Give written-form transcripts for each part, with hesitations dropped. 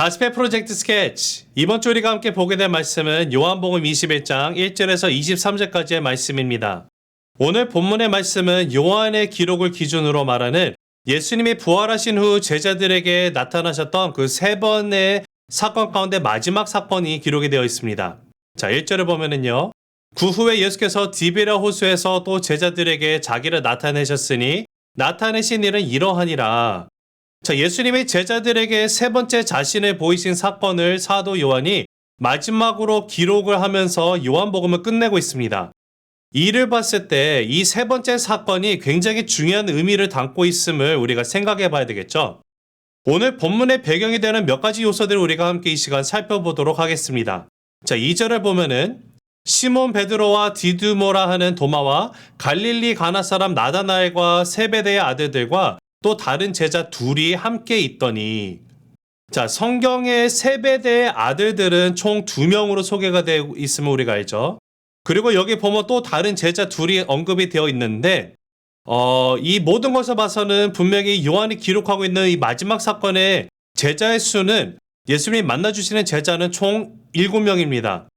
40회 프로젝트 스케치. 이번 주 우리가 함께 보게 될 말씀은 요한복음 21장 1절에서 23절까지의 말씀입니다. 오늘 본문의 말씀은 요한의 기록을 기준으로 말하는 예수님이 부활하신 후 제자들에게 나타나셨던 그 세 번의 사건 가운데 마지막 사건이 기록이 되어 있습니다. 자, 1절을 보면은요. 그 후에 예수께서 디베랴 호수에서 또 제자들에게 자기를 나타내셨으니 나타내신 일은 이러하니라. 자, 예수님이 제자들에게 세 번째 자신을 보이신 사건을 사도 요한이 마지막으로 기록을 하면서 요한복음을 끝내고 있습니다. 이를 봤을 때 이 세 번째 사건이 굉장히 중요한 의미를 담고 있음을 우리가 생각해 봐야 되겠죠. 오늘 본문의 배경이 되는 몇 가지 요소들을 우리가 함께 이 시간 살펴보도록 하겠습니다. 자, 2절을 보면은 시몬 베드로와 디두모라 하는 도마와 갈릴리 가나 사람 나다나엘과 세베대의 아들들과 또 다른 제자 둘이 함께 있더니. 자, 성경의 세베대의 아들들은 총 2명으로 소개가 되어 있음을 우리가 알죠. 그리고 여기 보면 또 다른 제자 둘이 언급이 되어 있는데 이 모든 것을 봐서는 분명히 요한이 기록하고 있는 이 마지막 사건의 제자의 수는 예수님이 만나주시는 제자는 총 7명입니다.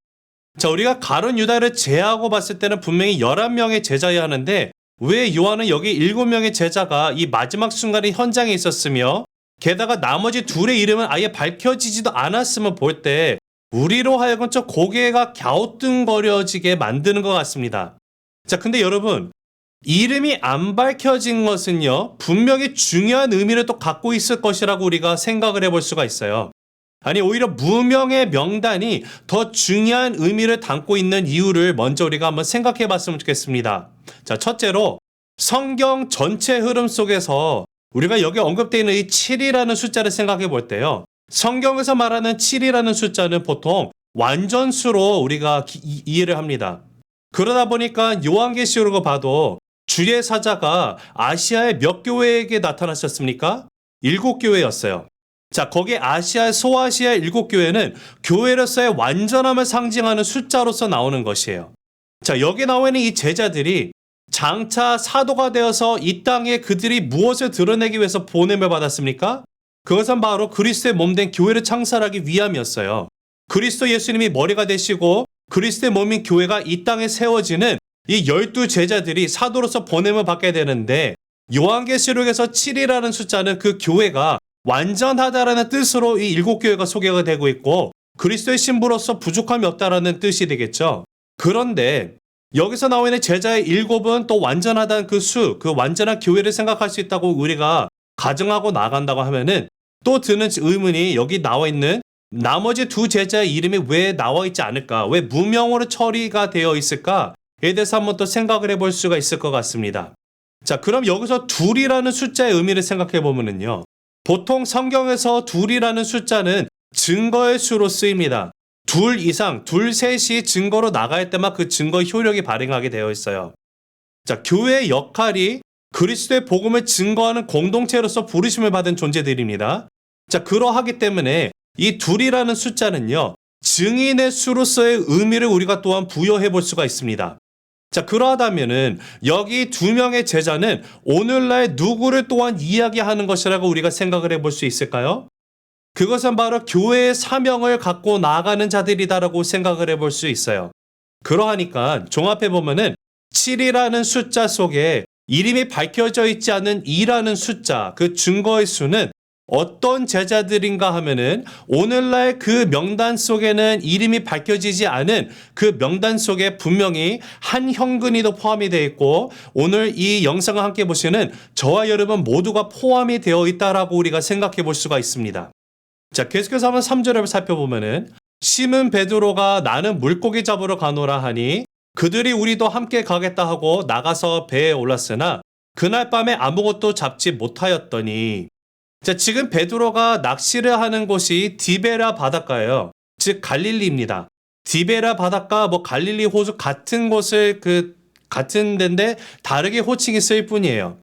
자, 우리가 가룟 유다를 제하고 봤을 때는 분명히 11명의 제자여야 하는데 왜 요한은 여기 7명의 제자가 이 마지막 순간에 현장에 있었으며 게다가 나머지 둘의 이름은 아예 밝혀지지도 않았음을 볼 때 우리로 하여금 좀 고개가 갸우뚱거려지게 만드는 것 같습니다. 자, 근데 여러분, 이름이 안 밝혀진 것은요, 분명히 중요한 의미를 또 갖고 있을 것이라고 우리가 생각을 해볼 수가 있어요. 아니, 오히려 무명의 명단이 더 중요한 의미를 담고 있는 이유를 먼저 우리가 한번 생각해 봤으면 좋겠습니다. 자, 첫째로 성경 전체 흐름 속에서 우리가 여기 언급되어 있는 이 7이라는 숫자를 생각해 볼 때요. 성경에서 말하는 7이라는 숫자는 보통 완전수로 우리가 이해를 합니다. 그러다 보니까 요한계시록을 봐도 주의 사자가 아시아의 몇 교회에게 나타나셨습니까? 7교회였어요. 자, 거기에 아시아, 소아시아 7교회는 교회로서의 완전함을 상징하는 숫자로서 나오는 것이에요. 자, 여기 나와 있는 이 제자들이 장차 사도가 되어서 이 땅에 그들이 무엇을 드러내기 위해서 보냄을 받았습니까? 그것은 바로 그리스도의 몸된 교회를 창설하기 위함이었어요. 그리스도 예수님이 머리가 되시고 그리스도의 몸인 교회가 이 땅에 세워지는 이 12 제자들이 사도로서 보냄을 받게 되는데 요한계시록에서 7이라는 숫자는 그 교회가 완전하다라는 뜻으로 이 7교회가 소개가 되고 있고 그리스도의 신부로서 부족함이 없다라는 뜻이 되겠죠. 그런데 여기서 나와 있는 제자의 7은 또 완전하다는 그 완전한 교회를 생각할 수 있다고 우리가 가정하고 나간다고 하면은 또 드는 의문이 여기 나와 있는 나머지 2 제자의 이름이 왜 나와 있지 않을까? 왜 무명으로 처리가 되어 있을까에 대해서 한번 또 생각을 해볼 수가 있을 것 같습니다. 자, 그럼 여기서 둘이라는 숫자의 의미를 생각해 보면은요. 보통 성경에서 둘이라는 숫자는 증거의 수로 쓰입니다. 2 이상, 2, 3이 증거로 나갈 때만 그 증거의 효력이 발행하게 되어 있어요. 자, 교회의 역할이 그리스도의 복음을 증거하는 공동체로서 부르심을 받은 존재들입니다. 자, 그러하기 때문에 이 2이라는 숫자는요, 증인의 수로서의 의미를 우리가 또한 부여해 볼 수가 있습니다. 자, 그러하다면은 여기 2명의 제자는 오늘날 누구를 또한 이야기하는 것이라고 우리가 생각을 해볼 수 있을까요? 그것은 바로 교회의 사명을 갖고 나아가는 자들이다라고 생각을 해볼 수 있어요. 그러하니까 종합해 보면은 7이라는 숫자 속에 이름이 밝혀져 있지 않은 2라는 숫자, 그 증거의 수는 어떤 제자들인가 하면은 오늘날 그 명단 속에는 이름이 밝혀지지 않은 그 명단 속에 분명히 한형근이도 포함이 되어 있고 오늘 이 영상을 함께 보시는 저와 여러분 모두가 포함이 되어 있다라고 우리가 생각해 볼 수가 있습니다. 자, 계속해서 한번 3절을 살펴보면은 시몬 베드로가 나는 물고기 잡으러 가노라 하니 그들이 우리도 함께 가겠다 하고 나가서 배에 올랐으나 그날 밤에 아무것도 잡지 못하였더니. 자, 지금 베드로가 낚시를 하는 곳이 디베랴 바닷가예요. 즉 갈릴리입니다. 디베랴 바닷가 갈릴리 호수 같은 곳을 같은 데인데 다르게 호칭이 쓸 뿐이에요.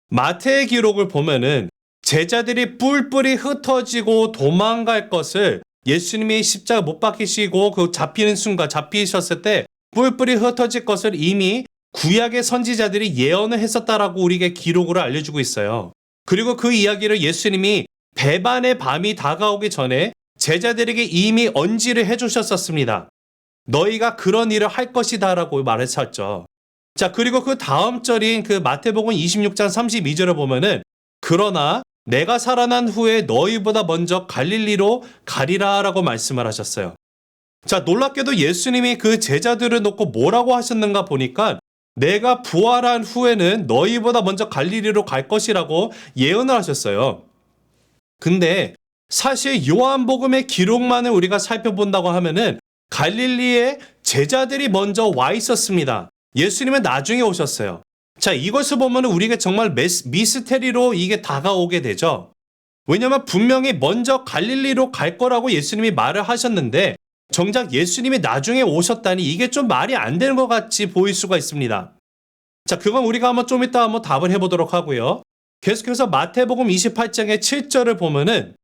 마태의 기록을 보면은 제자들이 뿔뿔이 흩어지고 도망갈 것을 예수님이 십자가 못 박히시고 잡히는 순간 잡히셨을 때 뿔뿔이 흩어질 것을 이미 구약의 선지자들이 예언을 했었다라고 우리에게 기록으로 알려주고 있어요. 그리고 그 이야기를 예수님이 배반의 밤이 다가오기 전에 제자들에게 이미 언지를 해주셨었습니다. 너희가 그런 일을 할 것이다 라고 말했었죠. 자, 그리고 그 다음 절인 그 마태복음 26장 32절을 보면은 그러나 내가 살아난 후에 너희보다 먼저 갈릴리로 가리라 라고 말씀을 하셨어요. 자, 놀랍게도 예수님이 그 제자들을 놓고 뭐라고 하셨는가 보니까 내가 부활한 후에는 너희보다 먼저 갈릴리로 갈 것이라고 예언을 하셨어요. 근데 사실 요한복음의 기록만을 우리가 살펴본다고 하면은 갈릴리에 제자들이 먼저 와 있었습니다. 예수님은 나중에 오셨어요. 자, 이것을 보면 우리가 정말 미스테리로 이게 다가오게 되죠. 왜냐하면 분명히 먼저 갈릴리로 갈 거라고 예수님이 말을 하셨는데 정작 예수님이 나중에 오셨다니 이게 좀 말이 안 되는 것 같이 보일 수가 있습니다. 자, 그건 우리가 좀 이따 한번 답을 해보도록 하고요. 계속해서 마태복음 28장의 7절을 보면은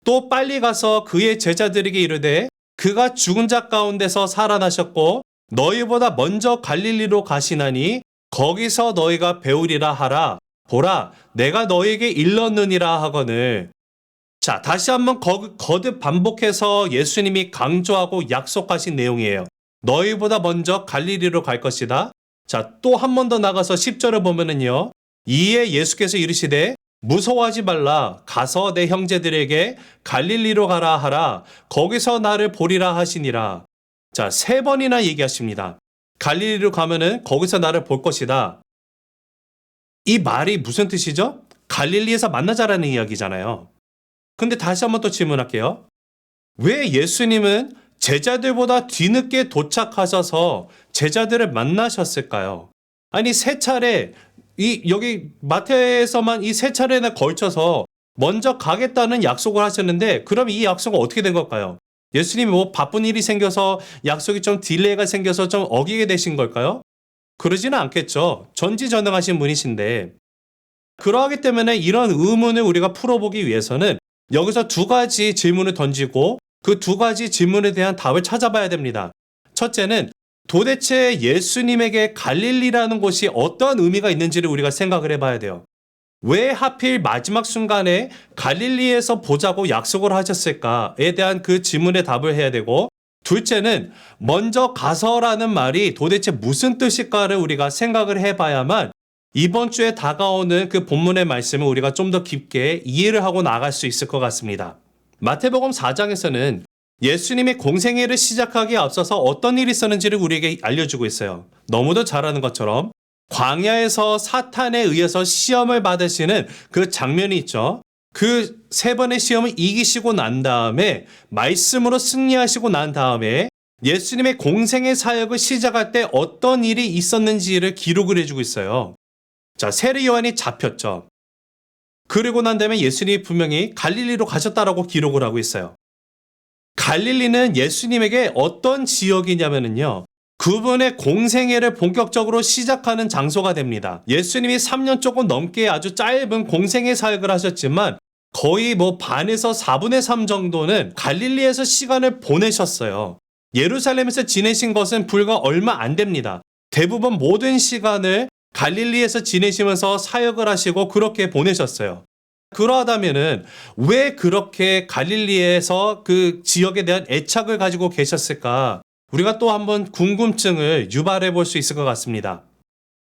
또 빨리 가서 그의 제자들에게 이르되 그가 죽은 자 가운데서 살아나셨고 너희보다 먼저 갈릴리로 가시나니 거기서 너희가 배우리라 하라. 보라, 내가 너희에게 일렀느니라 하거늘. 자, 다시 한번 거듭 반복해서 예수님이 강조하고 약속하신 내용이에요. 너희보다 먼저 갈릴리로 갈 것이다. 자, 또 한 번 더 나가서 10절을 보면은요. 이에 예수께서 이르시되 무서워하지 말라. 가서 내 형제들에게 갈릴리로 가라 하라. 거기서 나를 보리라 하시니라. 자, 3번이나 얘기하십니다. 갈릴리로 가면은 거기서 나를 볼 것이다. 이 말이 무슨 뜻이죠? 갈릴리에서 만나자라는 이야기잖아요. 근데 다시 한번 또 질문할게요. 왜 예수님은 제자들보다 뒤늦게 도착하셔서 제자들을 만나셨을까요? 아니, 3차례, 여기 마태에서만 이 3차례나 걸쳐서 먼저 가겠다는 약속을 하셨는데, 그럼 이 약속은 어떻게 된 걸까요? 예수님이 뭐 바쁜 일이 생겨서 약속이 좀 딜레이가 생겨서 좀 어기게 되신 걸까요? 그러지는 않겠죠. 전지전능하신 분이신데. 그러하기 때문에 이런 의문을 우리가 풀어보기 위해서는 여기서 2가지 질문을 던지고 그 2가지 질문에 대한 답을 찾아봐야 됩니다. 첫째는 도대체 예수님에게 갈릴리라는 곳이 어떤 의미가 있는지를 우리가 생각을 해봐야 돼요. 왜 하필 마지막 순간에 갈릴리에서 보자고 약속을 하셨을까에 대한 그 질문에 답을 해야 되고, 둘째는 먼저 가서라는 말이 도대체 무슨 뜻일까를 우리가 생각을 해봐야만 이번 주에 다가오는 그 본문의 말씀을 우리가 좀 더 깊게 이해를 하고 나갈 수 있을 것 같습니다. 마태복음 4장에서는 예수님이 공생애를 시작하기에 앞서서 어떤 일이 있었는지를 우리에게 알려주고 있어요. 너무도 잘 아는 것처럼 광야에서 사탄에 의해서 시험을 받으시는 그 장면이 있죠. 그 3번의 시험을 이기시고 난 다음에 말씀으로 승리하시고 난 다음에 예수님의 공생의 사역을 시작할 때 어떤 일이 있었는지를 기록을 해주고 있어요. 자, 세례 요한이 잡혔죠. 그리고 난 다음에 예수님이 분명히 갈릴리로 가셨다라고 기록을 하고 있어요. 갈릴리는 예수님에게 어떤 지역이냐면요. 그분의 공생애를 본격적으로 시작하는 장소가 됩니다. 예수님이 3년 조금 넘게 아주 짧은 공생애 사역을 하셨지만 거의 반에서 4분의 3 정도는 갈릴리에서 시간을 보내셨어요. 예루살렘에서 지내신 것은 불과 얼마 안 됩니다. 대부분 모든 시간을 갈릴리에서 지내시면서 사역을 하시고 그렇게 보내셨어요. 그러하다면은 왜 그렇게 갈릴리에서 그 지역에 대한 애착을 가지고 계셨을까? 우리가 또 한번 궁금증을 유발해 볼 수 있을 것 같습니다.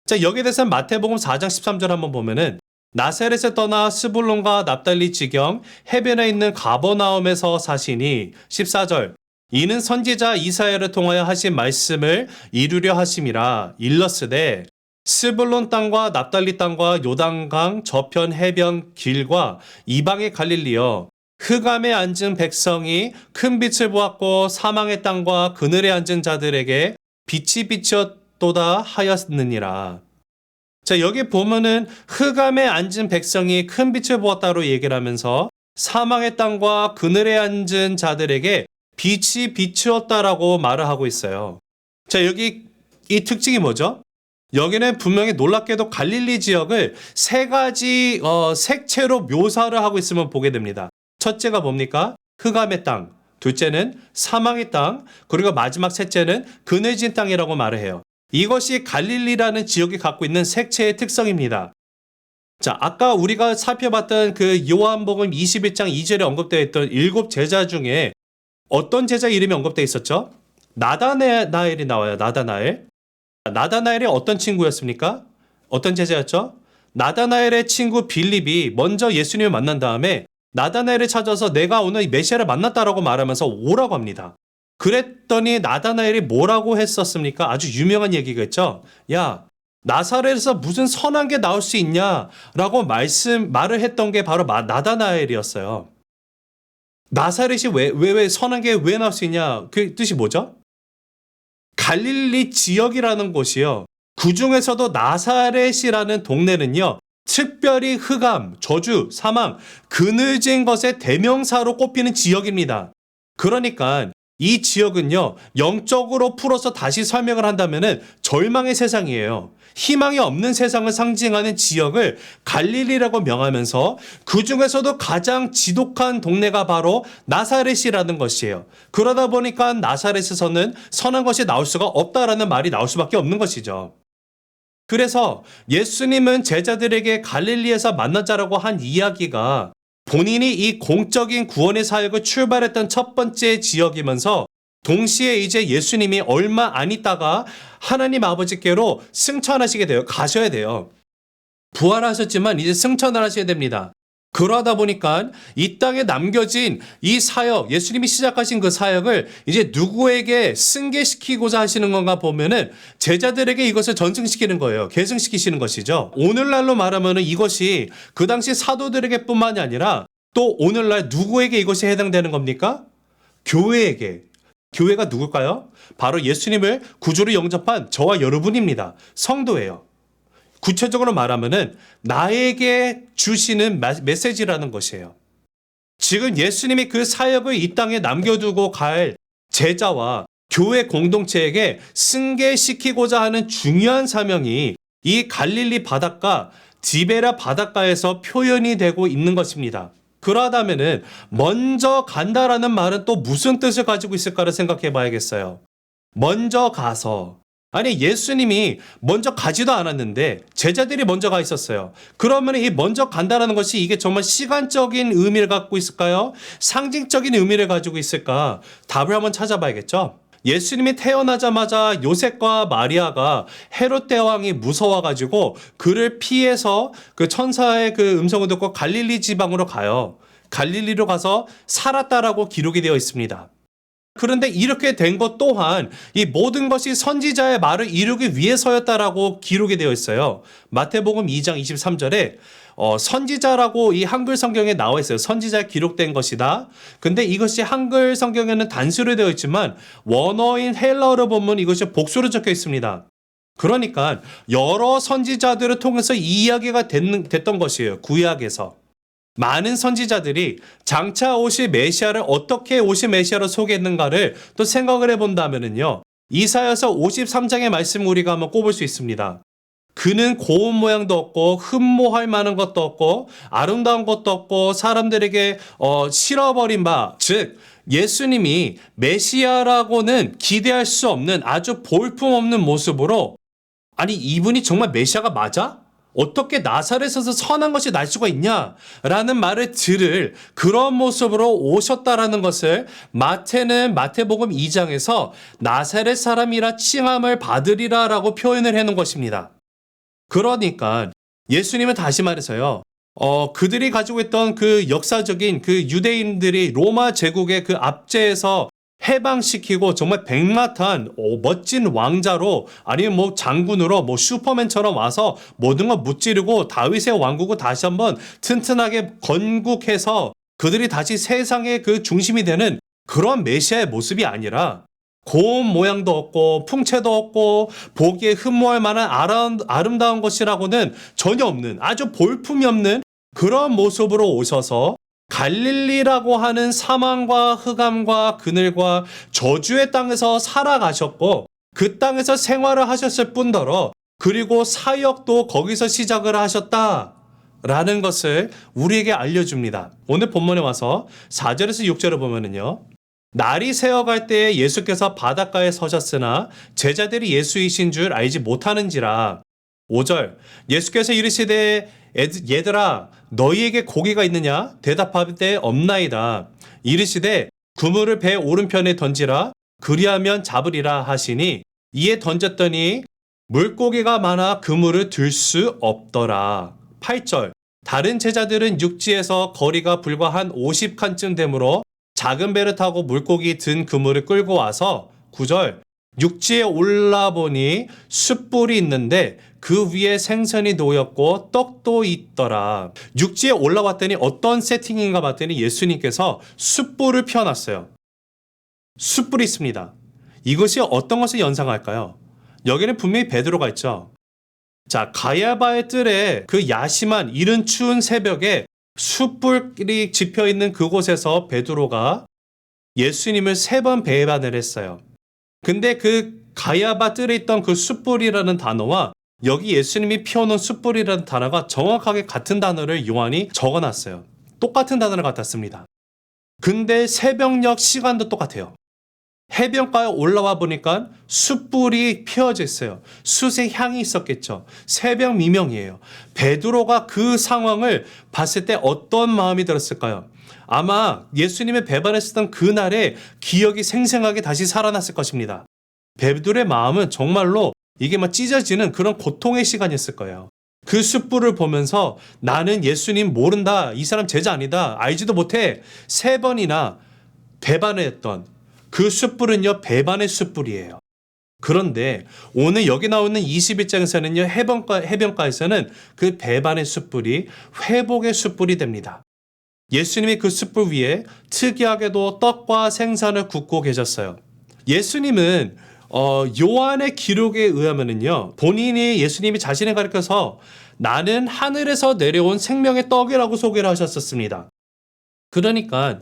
자, 여기에 대해서는 마태복음 4장 13절 한번 보면은 나사렛에 떠나 스불론과 납달리 지경 해변에 있는 가버나움에서 사시니 14절 이는 선지자 이사야를 통하여 하신 말씀을 이루려 하심이라 일렀으되 스불론 땅과 납달리 땅과 요단강 저편 해변 길과 이방의 갈릴리여 흑암에 앉은 백성이 큰 빛을 보았고 사망의 땅과 그늘에 앉은 자들에게 빛이 비쳤도다 하였느니라. 자, 여기 보면은 흑암에 앉은 백성이 큰 빛을 보았다로 얘기를 하면서 사망의 땅과 그늘에 앉은 자들에게 빛이 비추었다라고 말을 하고 있어요. 자, 여기 이 특징이 뭐죠? 여기는 분명히 놀랍게도 갈릴리 지역을 3가지 색채로 묘사를 하고 있음을 보게 됩니다. 첫째가 뭡니까? 흑암의 땅. 둘째는 사망의 땅. 그리고 마지막 셋째는 그늘진 땅이라고 말을 해요. 이것이 갈릴리라는 지역이 갖고 있는 색채의 특성입니다. 자, 아까 우리가 살펴봤던 그 요한복음 21장 2절에 언급되어 있던 7 제자 중에 어떤 제자 이름이 언급되어 있었죠? 나다나엘이 나와요. 나다나엘. 나다나엘이 어떤 친구였습니까? 어떤 제자였죠? 나다나엘의 친구 빌립이 먼저 예수님을 만난 다음에 나다나엘을 찾아서 내가 오늘 메시아를 만났다라고 말하면서 오라고 합니다. 그랬더니 나다나엘이 뭐라고 했었습니까? 아주 유명한 얘기겠죠? 야, 나사렛에서 무슨 선한 게 나올 수 있냐라고 말을 했던 게 바로 나다나엘이었어요. 나사렛이 왜 선한 게 왜 나올 수 있냐? 그 뜻이 뭐죠? 갈릴리 지역이라는 곳이요. 그 중에서도 나사렛이라는 동네는요. 특별히 흑암, 저주, 사망, 그늘진 것의 대명사로 꼽히는 지역입니다. 그러니까 이 지역은요. 영적으로 풀어서 다시 설명을 한다면은 절망의 세상이에요. 희망이 없는 세상을 상징하는 지역을 갈릴리라고 명하면서 그 중에서도 가장 지독한 동네가 바로 나사렛이라는 것이에요. 그러다 보니까 나사렛에서는 선한 것이 나올 수가 없다라는 말이 나올 수밖에 없는 것이죠. 그래서 예수님은 제자들에게 갈릴리에서 만나자라고 한 이야기가 본인이 이 공적인 구원의 사역을 출발했던 첫 번째 지역이면서 동시에 이제 예수님이 얼마 안 있다가 하나님 아버지께로 승천하시게 돼요. 가셔야 돼요. 부활하셨지만 이제 승천을 하셔야 됩니다. 그러다 보니까 이 땅에 남겨진 이 사역, 예수님이 시작하신 그 사역을 이제 누구에게 승계시키고자 하시는 건가 보면은 제자들에게 이것을 전승시키는 거예요. 계승시키시는 것이죠. 오늘날로 말하면은 이것이 그 당시 사도들에게 뿐만이 아니라 또 오늘날 누구에게 이것이 해당되는 겁니까? 교회에게. 교회가 누굴까요? 바로 예수님을 구주로 영접한 저와 여러분입니다. 성도예요. 구체적으로 말하면은 나에게 주시는 메시지라는 것이에요. 지금 예수님이 그 사역을 이 땅에 남겨두고 갈 제자와 교회 공동체에게 승계시키고자 하는 중요한 사명이 이 갈릴리 바닷가, 디베라 바닷가에서 표현이 되고 있는 것입니다. 그러다면은 먼저 간다라는 말은 또 무슨 뜻을 가지고 있을까를 생각해 봐야겠어요. 먼저 가서. 아니 예수님이 먼저 가지도 않았는데 제자들이 먼저 가 있었어요. 그러면 이 먼저 간다라는 것이 이게 정말 시간적인 의미를 갖고 있을까요? 상징적인 의미를 가지고 있을까? 답을 한번 찾아봐야겠죠. 예수님이 태어나자마자 요셉과 마리아가 헤롯 대왕이 무서워가지고 그를 피해서 그 천사의 그 음성을 듣고 갈릴리 지방으로 가요. 갈릴리로 가서 살았다라고 기록이 되어 있습니다. 그런데 이렇게 된 것 또한 이 모든 것이 선지자의 말을 이루기 위해서였다라고 기록이 되어 있어요. 마태복음 2장 23절에 선지자라고 이 한글 성경에 나와 있어요. 선지자에 기록된 것이다. 근데 이것이 한글 성경에는 단수로 되어 있지만 원어인 헬라어로 보면 이것이 복수로 적혀 있습니다. 그러니까 여러 선지자들을 통해서 이 이야기가 됐던 것이에요. 구약에서. 많은 선지자들이 장차 오실 메시아를 어떻게 오실 메시아로 소개했는가를 또 생각을 해본다면요. 이사야서 53장의 말씀을 우리가 한번 꼽을 수 있습니다. 그는 고운 모양도 없고 흠모할 만한 것도 없고 아름다운 것도 없고 사람들에게 실어버린 바, 즉 예수님이 메시아라고는 기대할 수 없는 아주 볼품없는 모습으로 아니 이분이 정말 메시아가 맞아? 어떻게 나사렛에서 선한 것이 날 수가 있냐? 라는 말을 들을 그런 모습으로 오셨다라는 것을 마태는 마태복음 2장에서 나사렛 사람이라 칭함을 받으리라 라고 표현을 해놓은 것입니다. 그러니까 예수님은 다시 말해서요. 그들이 가지고 있던 그 역사적인 그 유대인들이 로마 제국의 그 압제에서 해방시키고 정말 백마탄 멋진 왕자로 아니면 뭐 장군으로 뭐 슈퍼맨처럼 와서 모든 걸 무찌르고 다윗의 왕국을 다시 한번 튼튼하게 건국해서 그들이 다시 세상의 그 중심이 되는 그런 메시아의 모습이 아니라 고운 모양도 없고 풍채도 없고 보기에 흠모할 만한 아름다운 것이라고는 전혀 없는 아주 볼품이 없는 그런 모습으로 오셔서 갈릴리라고 하는 사망과 흑암과 그늘과 저주의 땅에서 살아가셨고 그 땅에서 생활을 하셨을 뿐더러 그리고 사역도 거기서 시작을 하셨다라는 것을 우리에게 알려줍니다. 오늘 본문에 와서 4절에서 6절을 보면은요. 날이 새어갈 때에 예수께서 바닷가에 서셨으나 제자들이 예수이신 줄 알지 못하는지라. 5절 예수께서 이르시되 얘들아 너희에게 고기가 있느냐? 대답하되 없나이다. 이르시되 그물을 배 오른편에 던지라. 그리하면 잡으리라 하시니 이에 던졌더니 물고기가 많아 그물을 들 수 없더라. 8절. 다른 제자들은 육지에서 거리가 불과 한 50칸쯤 되므로 작은 배를 타고 물고기 든 그물을 끌고 와서 9절. 육지에 올라보니 숯불이 있는데 그 위에 생선이 놓였고 떡도 있더라. 육지에 올라왔더니 어떤 세팅인가 봤더니 예수님께서 숯불을 펴놨어요. 숯불이 있습니다. 이것이 어떤 것을 연상할까요? 여기는 분명히 베드로가 있죠. 자, 가야바의 뜰에 그 야심한 이른 추운 새벽에 숯불이 지펴 있는 그곳에서 베드로가 예수님을 3번 배반을 했어요. 근데 그 가야바 뜰에 있던 그 숯불이라는 단어와 여기 예수님이 피워놓은 숯불이라는 단어가 정확하게 같은 단어를 요한이 적어놨어요. 똑같은 단어를 갖다 씁니다. 근데 새벽녘 시간도 똑같아요. 해변가에 올라와 보니까 숯불이 피어져 있어요. 숯의 향이 있었겠죠. 새벽 미명이에요. 베드로가 그 상황을 봤을 때 어떤 마음이 들었을까요? 아마 예수님의 배반했었던 그날의 기억이 생생하게 다시 살아났을 것입니다. 베드로의 마음은 정말로 이게 막 찢어지는 그런 고통의 시간이었을 거예요. 그 숯불을 보면서 나는 예수님 모른다. 이 사람 제자 아니다. 알지도 못해. 3번이나 배반을 했던 그 숯불은요, 배반의 숯불이에요. 그런데 오늘 여기 나오는 21장에서는요, 해변가에서는 그 배반의 숯불이 회복의 숯불이 됩니다. 예수님이 그 숯불 위에 특이하게도 떡과 생선을 굽고 계셨어요. 예수님은 요한의 기록에 의하면은요, 본인이 예수님이 자신을 가리켜서 나는 하늘에서 내려온 생명의 떡이라고 소개를 하셨었습니다. 그러니까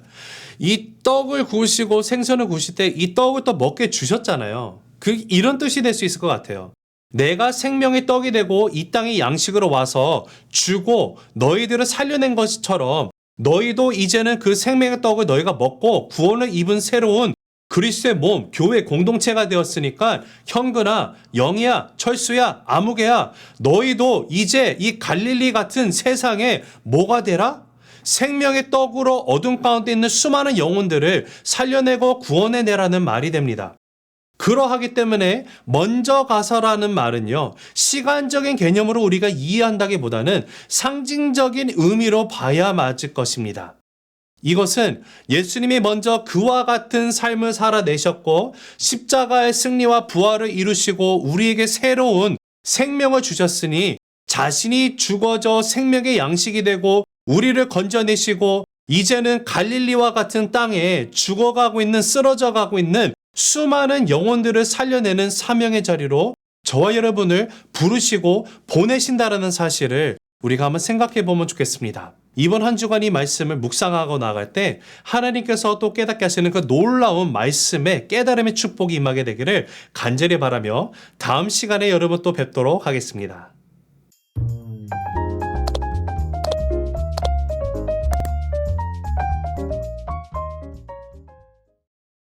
이 떡을 구우시고 생선을 구우실 때 이 떡을 또 먹게 주셨잖아요. 이런 뜻이 될 수 있을 것 같아요. 내가 생명의 떡이 되고 이 땅의 양식으로 와서 주고 너희들을 살려낸 것처럼 너희도 이제는 그 생명의 떡을 너희가 먹고 구원을 입은 새로운 그리스도의 몸, 교회 공동체가 되었으니까 형근아, 영희야, 철수야, 아무개야 너희도 이제 이 갈릴리 같은 세상에 뭐가 되라? 생명의 떡으로 어둠 가운데 있는 수많은 영혼들을 살려내고 구원해내라는 말이 됩니다. 그러하기 때문에 먼저 가서라는 말은요, 시간적인 개념으로 우리가 이해한다기보다는 상징적인 의미로 봐야 맞을 것입니다. 이것은 예수님이 먼저 그와 같은 삶을 살아내셨고 십자가의 승리와 부활을 이루시고 우리에게 새로운 생명을 주셨으니 자신이 죽어져 생명의 양식이 되고 우리를 건져내시고 이제는 갈릴리와 같은 땅에 죽어가고 있는 쓰러져가고 있는 수많은 영혼들을 살려내는 사명의 자리로 저와 여러분을 부르시고 보내신다라는 사실을 우리가 한번 생각해 보면 좋겠습니다. 이번 한 주간 이 말씀을 묵상하고 나갈 때 하나님께서 또 깨닫게 하시는 그 놀라운 말씀의 깨달음의 축복이 임하게 되기를 간절히 바라며 다음 시간에 여러분 또 뵙도록 하겠습니다.